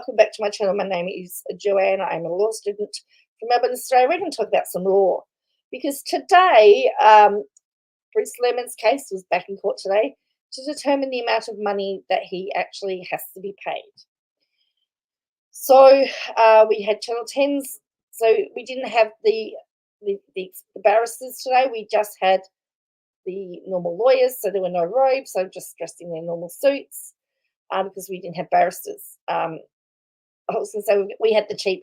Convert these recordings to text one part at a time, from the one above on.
welcome back to my channel. My name is Joanne. I'm a law student from Melbourne, Australia. We're going to talk about some law because today, Bruce Lehrmann's case was back in court today to determine the amount of money that he actually has to be paid. So we had Channel 10's, so we didn't have the barristers today. We just had the normal lawyers, so there were no robes, so just dressed in their normal suits because we didn't have barristers. I was going to say we had the cheap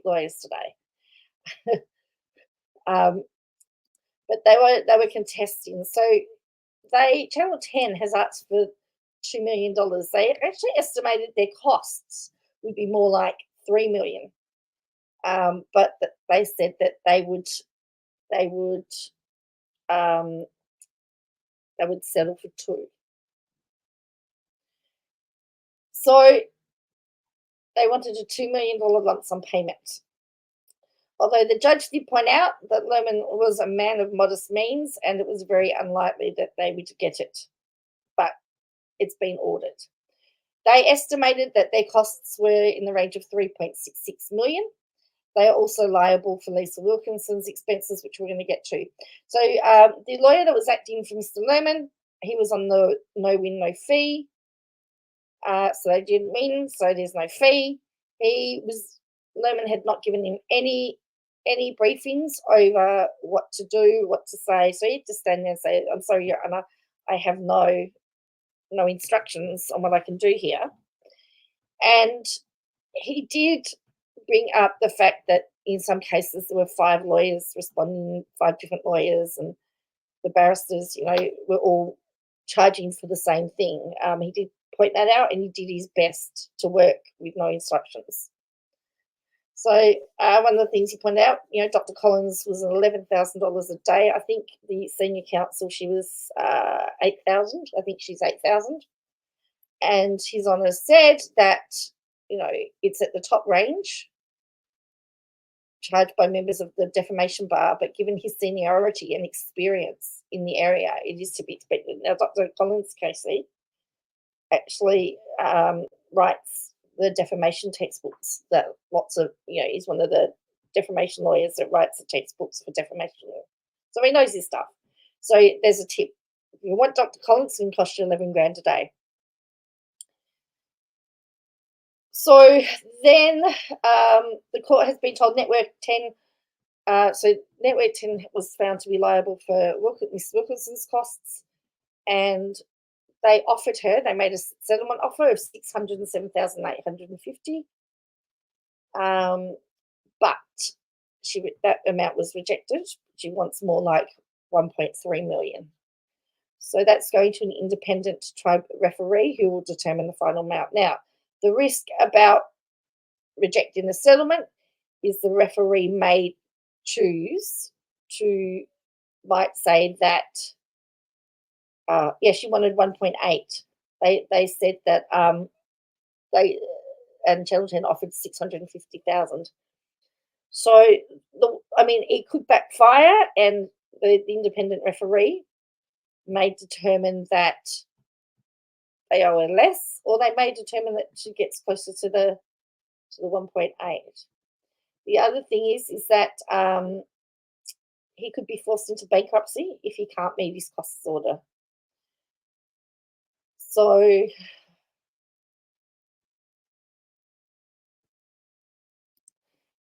lawyers today, but they were contesting. So Channel 10 has asked for $2 million. They actually estimated their costs would be more like $3 million, but they said that they would settle for $2 million. So they wanted a $2 million lump sum payment. Although the judge did point out that Lehrmann was a man of modest means and it was very unlikely that they would get it, but it's been ordered. They estimated that their costs were in the range of $3.66 million. They are also liable for Lisa Wilkinson's expenses, which we're going to get to. So the lawyer that was acting for Mr. Lehrmann, he was on the no win, no fee. So they didn't win, so there's no fee. Lehrmann had not given him any briefings over what to do, what to say. So he had to stand there and say, "I'm sorry, Your Honour, I have no instructions on what I can do here." And he did bring up the fact that in some cases there were 5 lawyers responding, 5 different lawyers, and the barristers, were all charging for the same thing. He did point that out, and he did his best to work with no instructions. So one of the things he pointed out, Dr. Collins was $11,000 a day. I think the senior counsel, she was $8,000. I think she's $8,000. And His Honour said that, it's at the top range charged by members of the defamation bar, but given his seniority and experience in the area, it is to be expected. Now, Dr. Collins, Casey, actually writes the defamation textbooks that he's one of the defamation lawyers that writes the textbooks for defamation law. So he knows his stuff. So there's a tip. If you want Dr. Collins, it can cost you $11,000 a day. So then the court has been told Network 10, so Network 10 was found to be liable for Miss Wilkinson's costs, and they made a settlement offer of $607,850, but that amount was rejected. She wants more like $1.3 million. So that's going to an independent tribe referee who will determine the final amount. Now, the risk about rejecting the settlement is the referee may choose to, might say that, she wanted 1.8. They said that and Channel 10 offered 650,000. So it could backfire, and the independent referee may determine that they owe her less, or they may determine that she gets closer to the 1.8. The other thing is that he could be forced into bankruptcy if he can't meet his costs order. So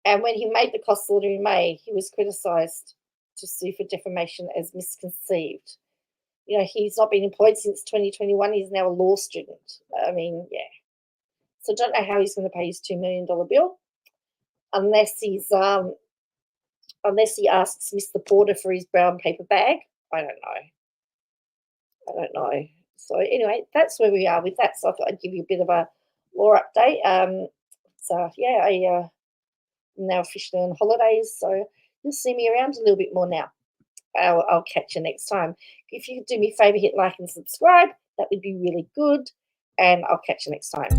and when he made the cost order in May, he was criticised to sue for defamation as misconceived. He's not been employed since 2021. He's now a law student. So I don't know how he's going to pay his $2 million bill unless he asks Mr. Porter for his brown paper bag. I don't know. So anyway, that's where we are with that. So I thought I'd give you a bit of a law update. I'm now officially on holidays, so you'll see me around a little bit more now. I'll catch you next time. If you could do me a favour, hit like and subscribe. That would be really good. And I'll catch you next time.